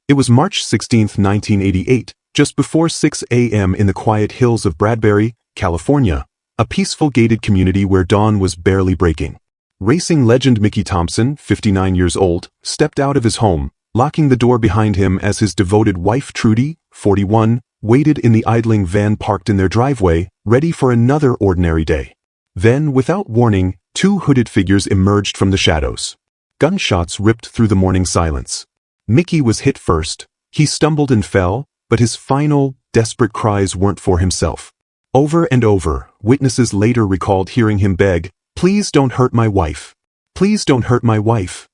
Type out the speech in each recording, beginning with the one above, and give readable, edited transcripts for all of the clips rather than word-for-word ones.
It was March 16, 1988, just before 6 a.m. in the quiet hills of Bradbury, California, a peaceful gated community where dawn was barely breaking. Racing legend Mickey Thompson, 59 years old, stepped out of his home, locking the door behind him as his devoted wife Trudy, 41, waited in the idling van parked in their driveway, ready for another ordinary day. Then, without warning, two hooded figures emerged from the shadows. Gunshots ripped through the morning silence. Mickey was hit first. He stumbled and fell, but his final, desperate cries weren't for himself. Over and over, witnesses later recalled hearing him beg, "Please don't hurt my wife. Please don't hurt my wife."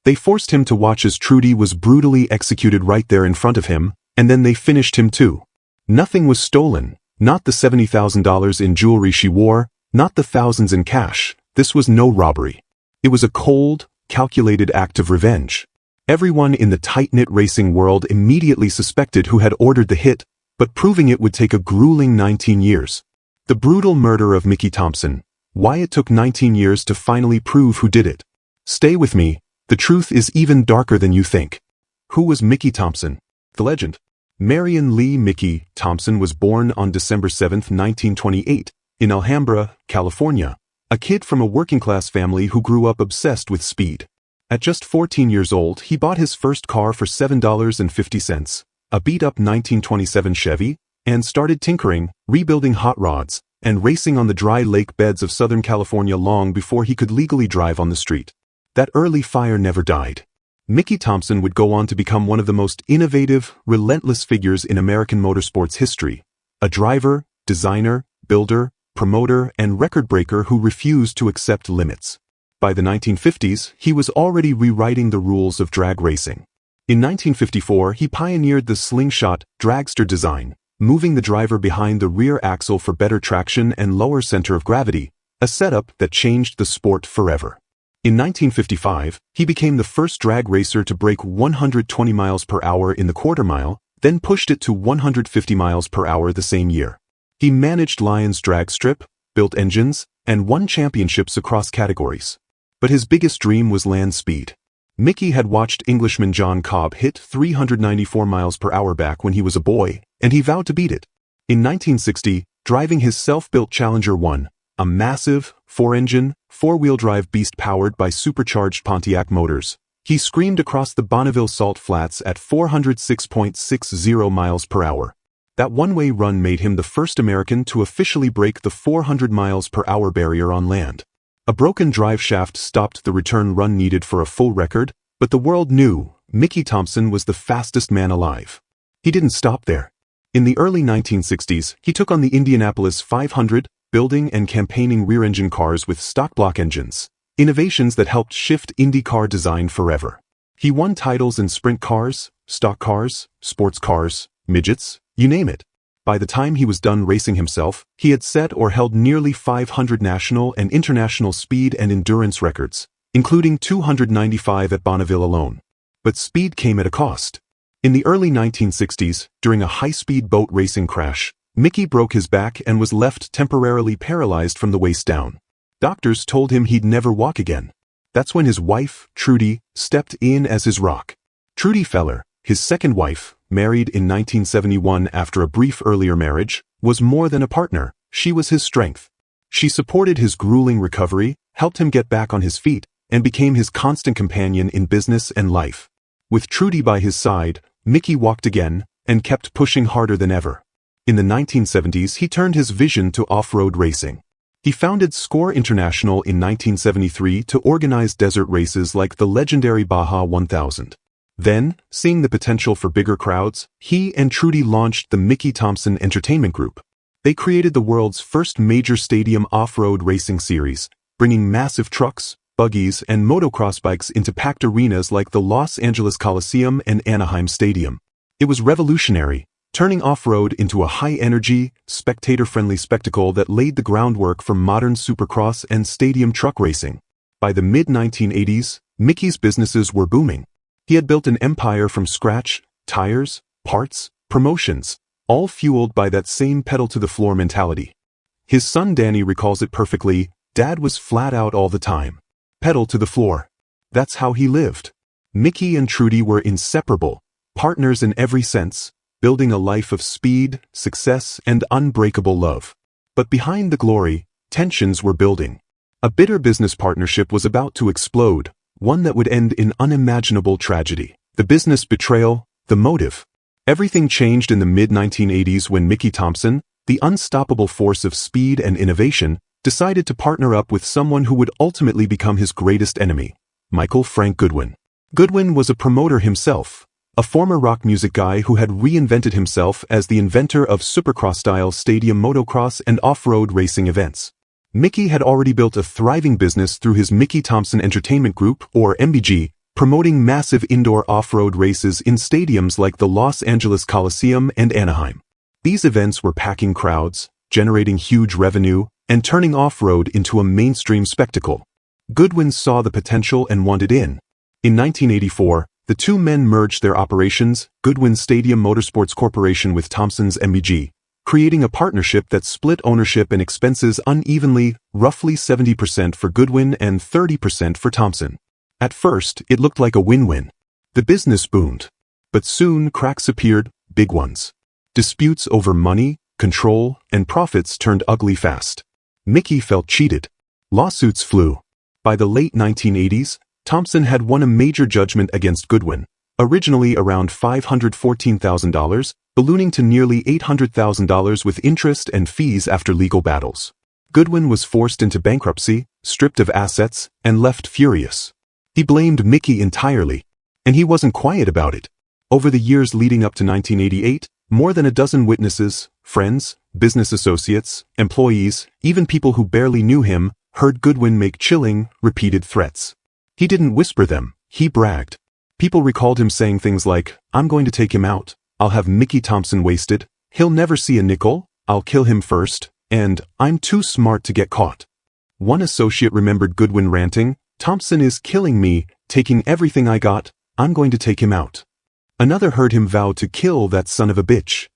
They forced him to watch as Trudy was brutally executed right there in front of him, and then they finished him too. Nothing was stolen, not the $70,000 in jewelry she wore, not the thousands in cash. This was no robbery. It was a cold, calculated act of revenge. Everyone in the tight-knit racing world immediately suspected who had ordered the hit, but proving it would take a grueling 19 years. The brutal murder of Mickey Thompson. Why it took 19 years to finally prove who did it. Stay with me, the truth is even darker than you think. Who was Mickey Thompson? The legend. Marion Lee Mickey Thompson was born on December 7, 1928, in Alhambra, California, a kid from a working-class family who grew up obsessed with speed. At just 14 years old, he bought his first car for $7.50, a beat-up 1927 Chevy, and started tinkering, rebuilding hot rods, and racing on the dry lake beds of Southern California long before he could legally drive on the street. That early fire never died. Mickey Thompson would go on to become one of the most innovative, relentless figures in American motorsports history. A driver, designer, builder, promoter, and record breaker who refused to accept limits. By the 1950s, he was already rewriting the rules of drag racing. In 1954, he pioneered the slingshot dragster design, moving the driver behind the rear axle for better traction and lower center of gravity, a setup that changed the sport forever. In 1955, he became the first drag racer to break 120 miles per hour in the quarter mile, then pushed it to 150 miles per hour the same year. He managed Lyon's drag strip, built engines, and won championships across categories. But his biggest dream was land speed. Mickey had watched Englishman John Cobb hit 394 miles per hour back when he was a boy, and he vowed to beat it. In 1960, driving his self-built Challenger 1, a massive, four-engine, four-wheel drive beast powered by supercharged Pontiac motors, he screamed across the Bonneville salt flats at 406.60 miles per hour. That one-way run made him the first American to officially break the 400 miles per hour barrier on land. A broken drive shaft stopped the return run needed for a full record, but the world knew Mickey Thompson was the fastest man alive. He didn't stop there. In the early 1960s, he took on the Indianapolis 500, building and campaigning rear-engine cars with stock block engines, innovations that helped shift Indy car design forever. He won titles in sprint cars, stock cars, sports cars, midgets, you name it. By the time he was done racing himself, he had set or held nearly 500 national and international speed and endurance records, including 295 at Bonneville alone. But speed came at a cost. In the early 1960s, during a high-speed boat racing crash, Mickey broke his back and was left temporarily paralyzed from the waist down. Doctors told him he'd never walk again. That's when his wife, Trudy, stepped in as his rock. Trudy Feller, his second wife, married in 1971 after a brief earlier marriage, was more than a partner, she was his strength. She supported his grueling recovery, helped him get back on his feet, and became his constant companion in business and life. With Trudy by his side, Mickey walked again, and kept pushing harder than ever. In the 1970s, he turned his vision to off-road racing. He founded Score International in 1973 to organize desert races like the legendary Baja 1000. Then, seeing the potential for bigger crowds, he and Trudy launched the Mickey Thompson Entertainment Group. They created the world's first major stadium off-road racing series, bringing massive trucks, buggies, and motocross bikes into packed arenas like the Los Angeles Coliseum and Anaheim Stadium. It was revolutionary, turning off-road into a high-energy, spectator-friendly spectacle that laid the groundwork for modern supercross and stadium truck racing. By the mid-1980s, Mickey's businesses were booming. He had built an empire from scratch, tires, parts, promotions, all fueled by that same pedal-to-the-floor mentality. His son Danny recalls it perfectly, Dad was flat out all the time. Pedal to the floor. That's how he lived. Mickey and Trudy were inseparable. partners in every sense, building a life of speed, success, and unbreakable love. But behind the glory, tensions were building. A bitter business partnership was about to explode, one that would end in unimaginable tragedy. The business betrayal, the motive. Everything changed in the mid-1980s when Mickey Thompson, the unstoppable force of speed and innovation, decided to partner up with someone who would ultimately become his greatest enemy, Michael Frank Goodwin. Goodwin was a promoter himself, a former rock music guy who had reinvented himself as the inventor of supercross-style stadium motocross and off-road racing events. Mickey had already built a thriving business through his Mickey Thompson Entertainment Group, or MBG, promoting massive indoor off-road races in stadiums like the Los Angeles Coliseum and Anaheim. These events were packing crowds, generating huge revenue, and turning off-road into a mainstream spectacle. Goodwin saw the potential and wanted in. In 1984, the two men merged their operations, Goodwin Stadium Motorsports Corporation with Thompson's MBG, creating a partnership that split ownership and expenses unevenly, roughly 70% for Goodwin and 30% for Thompson. At first, it looked like a win-win. The business boomed. But soon cracks appeared, big ones. Disputes over money, control, and profits turned ugly fast. Mickey felt cheated. Lawsuits flew. By the late 1980s, Thompson had won a major judgment against Goodwin, originally around $514,000, ballooning to nearly $800,000 with interest and fees after legal battles. Goodwin was forced into bankruptcy, stripped of assets, and left furious. He blamed Mickey entirely, and he wasn't quiet about it. Over the years leading up to 1988, more than a dozen witnesses, friends, business associates, employees, even people who barely knew him, heard Goodwin make chilling, repeated threats. He didn't whisper them, he bragged. People recalled him saying things like, "I'm going to take him out, I'll have Mickey Thompson wasted, he'll never see a nickel, I'll kill him first, and I'm too smart to get caught." One associate remembered Goodwin ranting, "Thompson is killing me, taking everything I got, I'm going to take him out." Another heard him vow to kill that son of a bitch.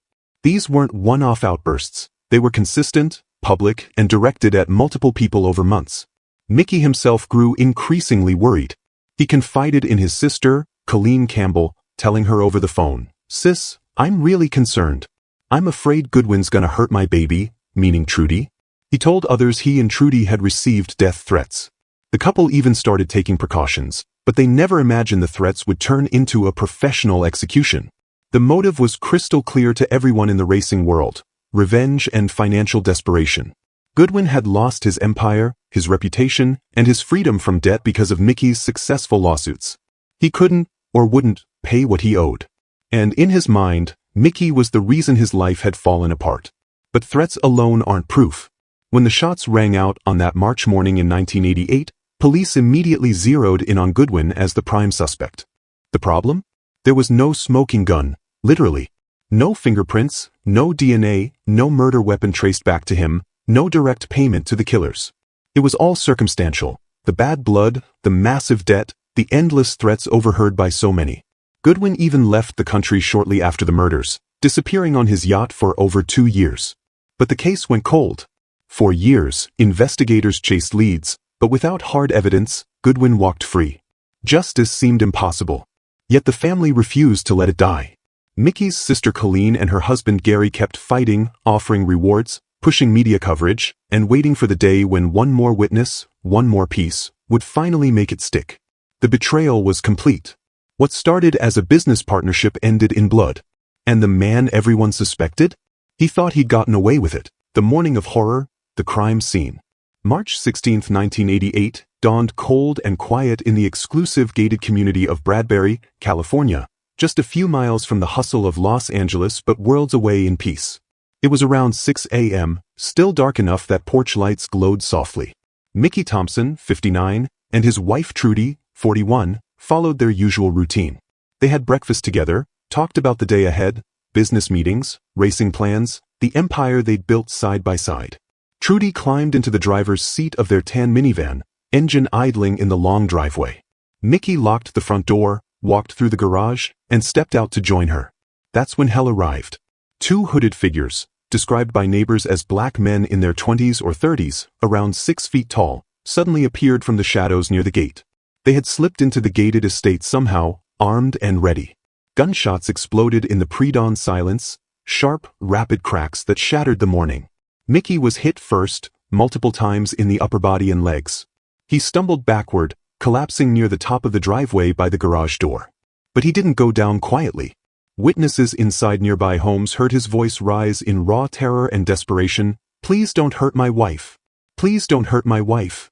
These weren't one-off outbursts, they were consistent, public, and directed at multiple people over months. Mickey himself grew increasingly worried. He confided in his sister, Colleen Campbell, telling her over the phone, "Sis, I'm really concerned. I'm afraid Goodwin's gonna hurt my baby," meaning Trudy. He told others he and Trudy had received death threats. The couple even started taking precautions, but they never imagined the threats would turn into a professional execution. The motive was crystal clear to everyone in the racing world: revenge and financial desperation. Goodwin had lost his empire, his reputation, and his freedom from debt because of Mickey's successful lawsuits. He couldn't, or wouldn't, pay what he owed. And in his mind, Mickey was the reason his life had fallen apart. But threats alone aren't proof. When the shots rang out on that March morning in 1988, police immediately zeroed in on Goodwin as the prime suspect. The problem? There was no smoking gun, literally. No fingerprints, no DNA, no murder weapon traced back to him, no direct payment to the killers. It was all circumstantial: the bad blood, the massive debt, the endless threats overheard by so many. Goodwin even left the country shortly after the murders, disappearing on his yacht for over 2 years. But the case went cold. For years, investigators chased leads, but without hard evidence, Goodwin walked free. Justice seemed impossible. Yet the family refused to let it die. Mickey's sister Colleen and her husband Gary kept fighting, offering rewards, pushing media coverage, and waiting for the day when one more witness, one more piece, would finally make it stick. The betrayal was complete. What started as a business partnership ended in blood. And the man everyone suspected? He thought he'd gotten away with it. The morning of horror, the crime scene. March 16, 1988, dawned cold and quiet in the exclusive gated community of Bradbury, California, just a few miles from the hustle of Los Angeles but worlds away in peace. It was around 6 a.m., still dark enough that porch lights glowed softly. Mickey Thompson, 59, and his wife Trudy, 41, followed their usual routine. They had breakfast together, talked about the day ahead, business meetings, racing plans, the empire they'd built side by side. Trudy climbed into the driver's seat of their tan minivan, engine idling in the long driveway. Mickey locked the front door, walked through the garage, and stepped out to join her. That's when hell arrived. 2 hooded figures, described by neighbors as black men in their 20s or 30s, around 6 feet tall, suddenly appeared from the shadows near the gate. They had slipped into the gated estate somehow, armed and ready. Gunshots exploded in the pre-dawn silence, sharp, rapid cracks that shattered the morning. Mickey was hit first, multiple times in the upper body and legs. He stumbled backward, collapsing near the top of the driveway by the garage door. But he didn't go down quietly. Witnesses inside nearby homes heard his voice rise in raw terror and desperation. "Please don't hurt my wife. Please don't hurt my wife."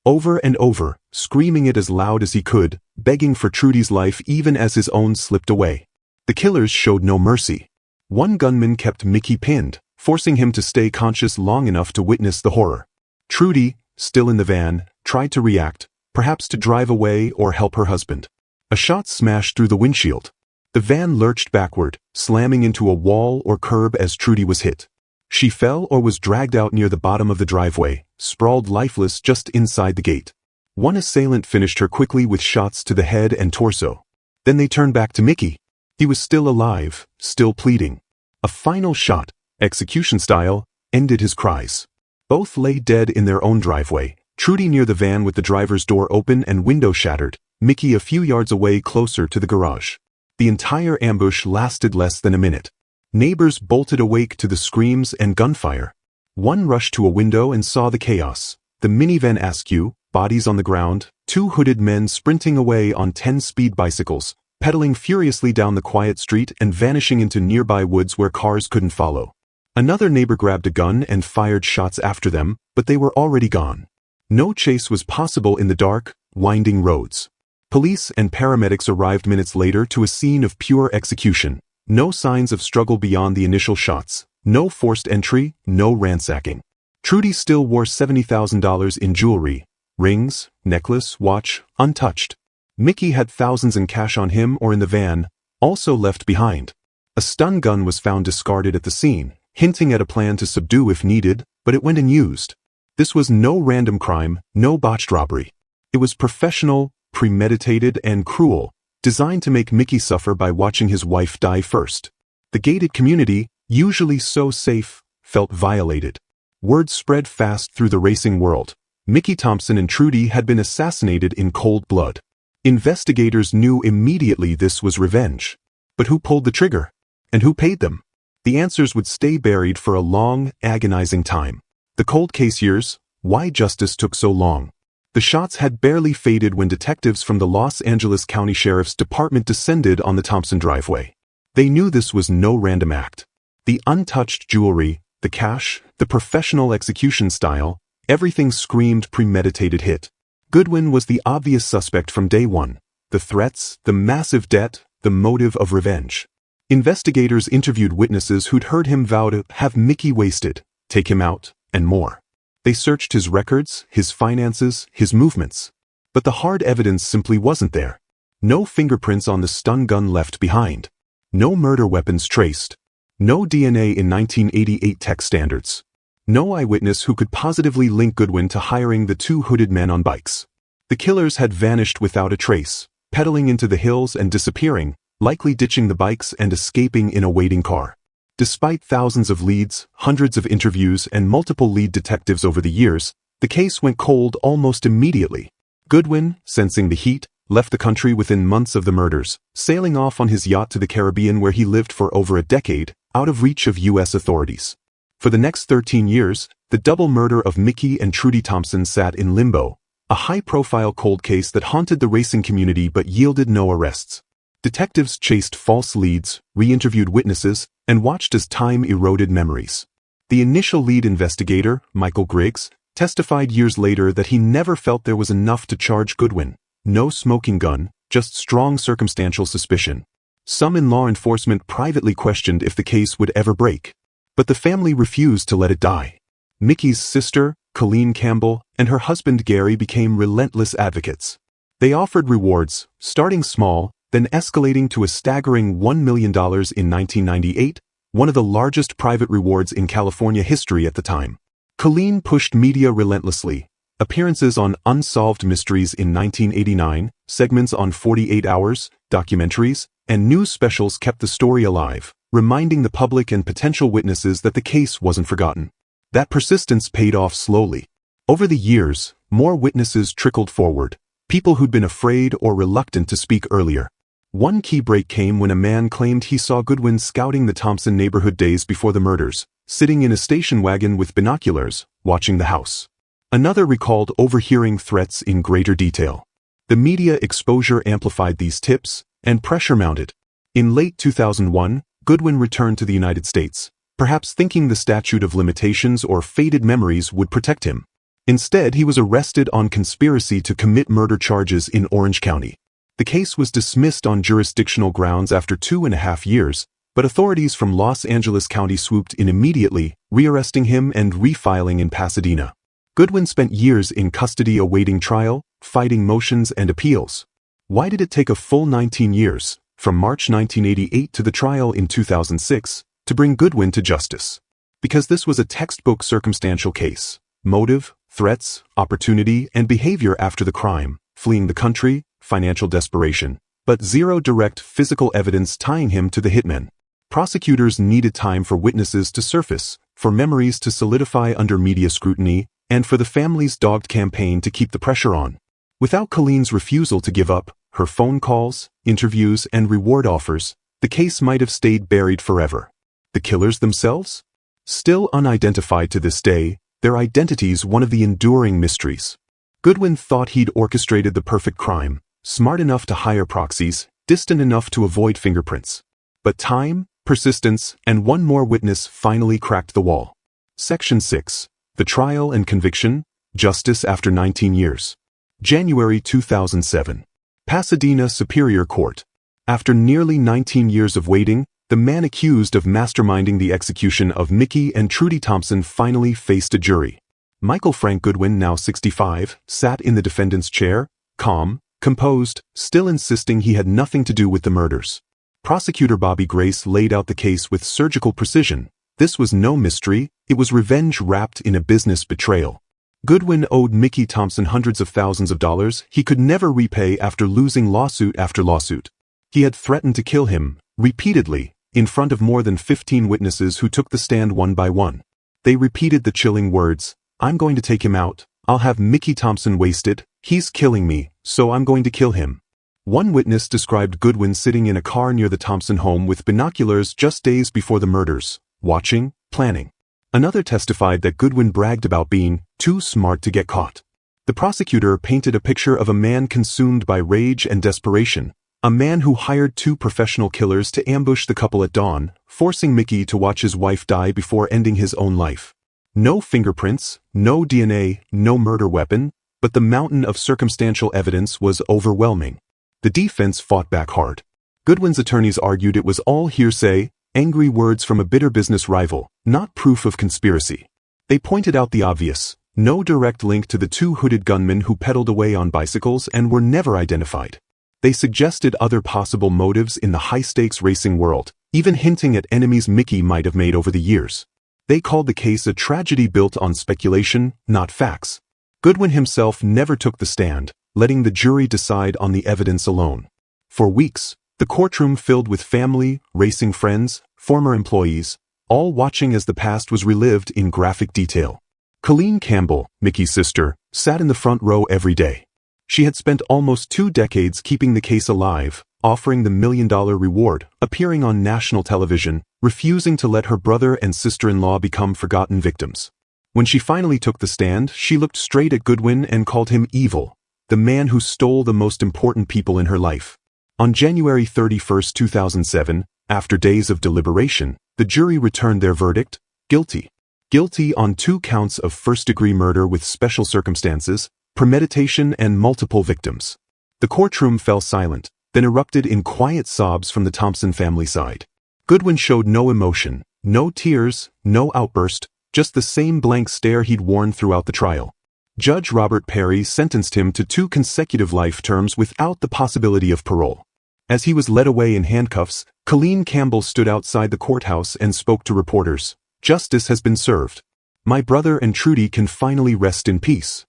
Over and over, screaming it as loud as he could, begging for Trudy's life even as his own slipped away. The killers showed no mercy. One gunman kept Mickey pinned, forcing him to stay conscious long enough to witness the horror. Trudy, still in the van, tried to react, perhaps to drive away or help her husband. A shot smashed through the windshield. The van lurched backward, slamming into a wall or curb as Trudy was hit. She fell or was dragged out near the bottom of the driveway, sprawled lifeless just inside the gate. One assailant finished her quickly with shots to the head and torso. Then they turned back to Mickey. He was still alive, still pleading. A final shot, execution style, ended his cries. Both lay dead in their own driveway, Trudy near the van with the driver's door open and window shattered, Mickey a few yards away closer to the garage. The entire ambush lasted less than a minute. Neighbors bolted awake to the screams and gunfire. One rushed to a window and saw the chaos. The minivan askew, bodies on the ground, two hooded men sprinting away on 10-speed bicycles, pedaling furiously down the quiet street and vanishing into nearby woods where cars couldn't follow. Another neighbor grabbed a gun and fired shots after them, but they were already gone. No chase was possible in the dark, winding roads. Police and paramedics arrived minutes later to a scene of pure execution. No signs of struggle beyond the initial shots. No forced entry, no ransacking. Trudy still wore $70,000 in jewelry. Rings, necklace, watch, untouched. Mickey had thousands in cash on him or in the van, also left behind. A stun gun was found discarded at the scene, hinting at a plan to subdue if needed, but it went unused. This was no random crime, no botched robbery. It was professional, premeditated, and cruel, designed to make Mickey suffer by watching his wife die first. The gated community, usually so safe, felt violated. Word spread fast through the racing world. Mickey Thompson and Trudy had been assassinated in cold blood. Investigators knew immediately this was revenge. But who pulled the trigger? And who paid them? The answers would stay buried for a long, agonizing time. The cold case years, why justice took so long. The shots had barely faded when detectives from the Los Angeles County Sheriff's Department descended on the Thompson driveway. They knew this was no random act. The untouched jewelry, the cash, the professional execution style, everything screamed premeditated hit. Goodwin was the obvious suspect from day one. The threats, the massive debt, the motive of revenge. Investigators interviewed witnesses who'd heard him vow to have Mickey wasted, take him out, and more. They searched his records, his finances, his movements. But the hard evidence simply wasn't there. No fingerprints on the stun gun left behind. No murder weapons traced. No DNA in 1988 tech standards. No eyewitness who could positively link Goodwin to hiring the two hooded men on bikes. The killers had vanished without a trace, pedaling into the hills and disappearing, likely ditching the bikes and escaping in a waiting car. Despite thousands of leads, hundreds of interviews, and multiple lead detectives over the years, the case went cold almost immediately. Goodwin, sensing the heat, left the country within months of the murders, sailing off on his yacht to the Caribbean where he lived for over a decade, out of reach of U.S. authorities. For the next 13 years, the double murder of Mickey and Trudy Thompson sat in limbo, a high-profile cold case that haunted the racing community but yielded no arrests. Detectives chased false leads, re-interviewed witnesses, and watched as time eroded memories. The initial lead investigator, Michael Griggs, testified years later that he never felt there was enough to charge Goodwin. No smoking gun, just strong circumstantial suspicion. Some in law enforcement privately questioned if the case would ever break. But the family refused to let it die. Mickey's sister, Colleen Campbell, and her husband Gary became relentless advocates. They offered rewards, starting small, then escalating to a staggering $1 million in 1998, one of the largest private rewards in California history at the time. Colleen pushed media relentlessly. Appearances on Unsolved Mysteries in 1989, segments on 48 Hours, documentaries, and news specials kept the story alive, reminding the public and potential witnesses that the case wasn't forgotten. That persistence paid off slowly. Over the years, more witnesses trickled forward, people who'd been afraid or reluctant to speak earlier. One key break came when a man claimed he saw Goodwin scouting the Thompson neighborhood days before the murders, sitting in a station wagon with binoculars, watching the house. Another recalled overhearing threats in greater detail. The media exposure amplified these tips, and pressure mounted. In late 2001, Goodwin returned to the United States, perhaps thinking the statute of limitations or faded memories would protect him. Instead, he was arrested on conspiracy to commit murder charges in Orange County. The case was dismissed on jurisdictional grounds after 2.5 years, but authorities from Los Angeles County swooped in immediately, rearresting him and refiling in Pasadena. Goodwin spent years in custody awaiting trial, fighting motions and appeals. Why did it take a full 19 years, from March 1988 to the trial in 2006, to bring Goodwin to justice? Because this was a textbook circumstantial case. Motive, threats, opportunity, and behavior after the crime, fleeing the country, financial desperation, but zero direct physical evidence tying him to the hitmen. Prosecutors needed time for witnesses to surface, for memories to solidify under media scrutiny, and for the family's dogged campaign to keep the pressure on. Without Colleen's refusal to give up, her phone calls, interviews, and reward offers, the case might have stayed buried forever. The killers themselves? Still unidentified to this day, their identities one of the enduring mysteries. Goodwin thought he'd orchestrated the perfect crime, smart enough to hire proxies, distant enough to avoid fingerprints. But time, persistence, and one more witness finally cracked the wall. Section 6. The Trial and Conviction, Justice After 19 Years. January 2007. Pasadena Superior Court. After nearly 19 years of waiting, the man accused of masterminding the execution of Mickey and Trudy Thompson finally faced a jury. Michael Frank Goodwin, now 65, sat in the defendant's chair, calm, composed, still insisting he had nothing to do with the murders. Prosecutor Bobby Grace laid out the case with surgical precision. This was no mystery, it was revenge wrapped in a business betrayal. Goodwin owed Mickey Thompson hundreds of thousands of dollars he could never repay after losing lawsuit after lawsuit. He had threatened to kill him, repeatedly, in front of more than 15 witnesses who took the stand one by one. They repeated the chilling words, "I'm going to take him out, I'll have Mickey Thompson wasted, he's killing me, so I'm going to kill him." One witness described Goodwin sitting in a car near the Thompson home with binoculars just days before the murders, watching, planning. Another testified that Goodwin bragged about being too smart to get caught. The prosecutor painted a picture of a man consumed by rage and desperation, a man who hired 2 professional killers to ambush the couple at dawn, forcing Mickey to watch his wife die before ending his own life. No fingerprints, no DNA, no murder weapon, but the mountain of circumstantial evidence was overwhelming. The defense fought back hard. Goodwin's attorneys argued it was all hearsay, angry words from a bitter business rival, not proof of conspiracy. They pointed out the obvious, no direct link to the 2 hooded gunmen who pedaled away on bicycles and were never identified. They suggested other possible motives in the high-stakes racing world, even hinting at enemies Mickey might have made over the years. They called the case a tragedy built on speculation, not facts. Goodwin himself never took the stand, letting the jury decide on the evidence alone. For weeks, the courtroom filled with family, racing friends, former employees, all watching as the past was relived in graphic detail. Colleen Campbell, Mickey's sister, sat in the front row every day. She had spent almost 2 decades keeping the case alive, offering the $1 million reward, appearing on national television, refusing to let her brother and sister-in-law become forgotten victims. When she finally took the stand, she looked straight at Goodwin and called him evil, the man who stole the most important people in her life. On January 31, 2007, after days of deliberation, the jury returned their verdict, guilty. Guilty on 2 counts of first-degree murder with special circumstances, premeditation, and multiple victims. The courtroom fell silent, then erupted in quiet sobs from the Thompson family side. Goodwin showed no emotion, no tears, no outburst, just the same blank stare he'd worn throughout the trial. Judge Robert Perry sentenced him to 2 consecutive life terms without the possibility of parole. As he was led away in handcuffs, Colleen Campbell stood outside the courthouse and spoke to reporters. "Justice has been served. My brother and Trudy can finally rest in peace."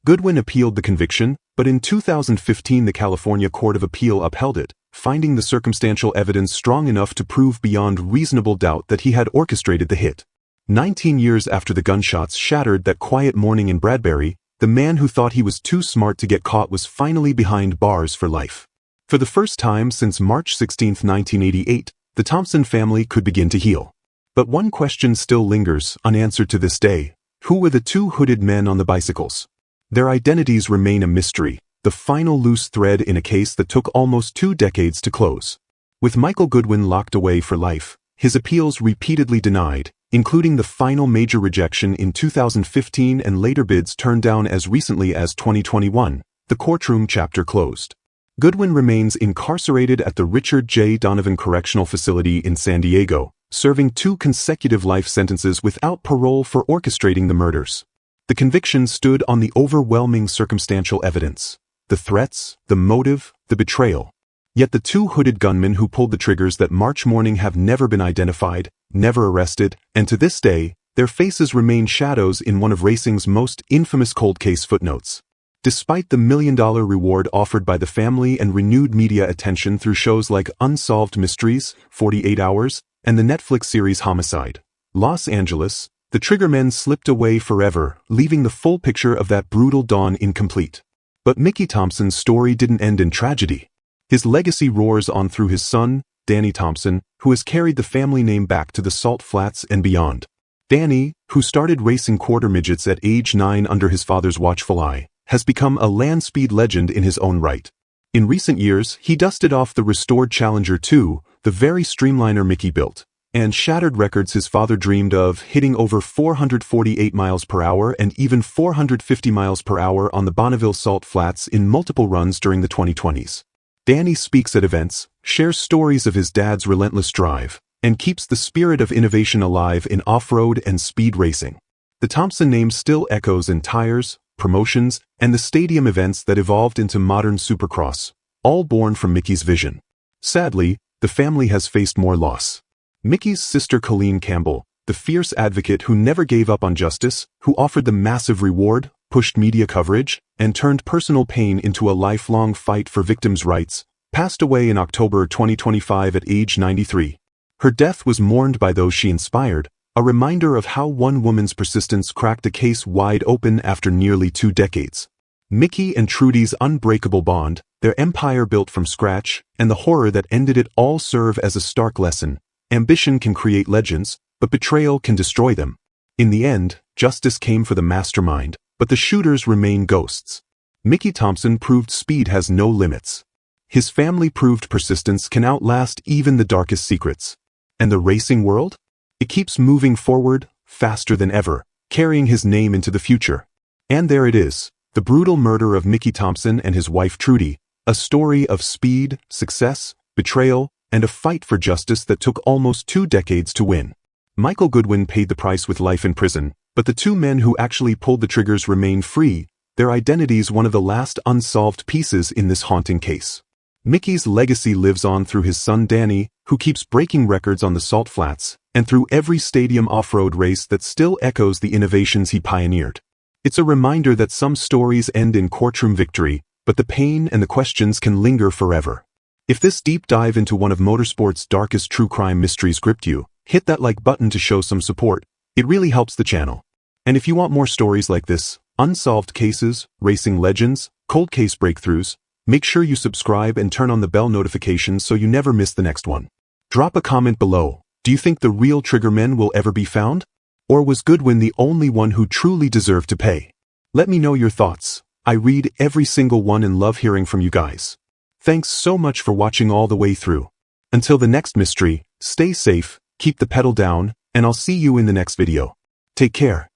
Goodwin appealed the conviction, but in 2015 the California Court of Appeal upheld it, finding the circumstantial evidence strong enough to prove beyond reasonable doubt that he had orchestrated the hit. 19 years after the gunshots shattered that quiet morning in Bradbury, the man who thought he was too smart to get caught was finally behind bars for life. For the first time since March 16, 1988, the Thompson family could begin to heal. But one question still lingers, unanswered to this day. Who were the two hooded men on the bicycles? Their identities remain a mystery, the final loose thread in a case that took almost 2 decades to close. With Michael Goodwin locked away for life, his appeals repeatedly denied, including the final major rejection in 2015 and later bids turned down as recently as 2021, the courtroom chapter closed. Goodwin remains incarcerated at the Richard J. Donovan Correctional Facility in San Diego, serving 2 consecutive life sentences without parole for orchestrating the murders. The conviction stood on the overwhelming circumstantial evidence, the threats, the motive, the betrayal. Yet the 2 hooded gunmen who pulled the triggers that March morning have never been identified, never arrested, and to this day, their faces remain shadows in one of racing's most infamous cold case footnotes. Despite the $1 million reward offered by the family and renewed media attention through shows like Unsolved Mysteries, 48 Hours, and the Netflix series Homicide, Los Angeles, the triggermen slipped away forever, leaving the full picture of that brutal dawn incomplete. But Mickey Thompson's story didn't end in tragedy. His legacy roars on through his son, Danny Thompson, who has carried the family name back to the Salt Flats and beyond. Danny, who started racing quarter midgets at age 9 under his father's watchful eye, has become a land speed legend in his own right. In recent years, he dusted off the restored Challenger 2, the very streamliner Mickey built, and shattered records his father dreamed of, hitting over 448 miles per hour and even 450 miles per hour on the Bonneville Salt Flats in multiple runs during the 2020s. Danny speaks at events, shares stories of his dad's relentless drive, and keeps the spirit of innovation alive in off-road and speed racing. The Thompson name still echoes in tires, promotions, and the stadium events that evolved into modern supercross, all born from Mickey's vision. Sadly, the family has faced more loss. Mickey's sister Colleen Campbell, the fierce advocate who never gave up on justice, who offered the massive reward, pushed media coverage, and turned personal pain into a lifelong fight for victims' rights, passed away in October 2025 at age 93. Her death was mourned by those she inspired, a reminder of how one woman's persistence cracked a case wide open after nearly 2 decades. Mickey and Trudy's unbreakable bond, their empire built from scratch, and the horror that ended it all serve as a stark lesson. Ambition can create legends, but betrayal can destroy them. In the end, justice came for the mastermind, but the shooters remain ghosts. Mickey Thompson proved speed has no limits. His family proved persistence can outlast even the darkest secrets. And the racing world? It keeps moving forward, faster than ever, carrying his name into the future. And there it is, the brutal murder of Mickey Thompson and his wife Trudy, a story of speed, success, betrayal, and a fight for justice that took almost 2 decades to win. Michael Goodwin paid the price with life in prison, but the 2 men who actually pulled the triggers remain free, their identities one of the last unsolved pieces in this haunting case. Mickey's legacy lives on through his son Danny, who keeps breaking records on the Salt Flats, and through every stadium off-road race that still echoes the innovations he pioneered. It's a reminder that some stories end in courtroom victory, but the pain and the questions can linger forever. If this deep dive into one of motorsports' darkest true crime mysteries gripped you, hit that like button to show some support. It really helps the channel. And if you want more stories like this, unsolved cases, racing legends, cold case breakthroughs, make sure you subscribe and turn on the bell notifications so you never miss the next one. Drop a comment below. Do you think the real triggermen will ever be found? Or was Goodwin the only one who truly deserved to pay? Let me know your thoughts. I read every single one and love hearing from you guys. Thanks so much for watching all the way through. Until the next mystery, stay safe, keep the pedal down, and I'll see you in the next video. Take care.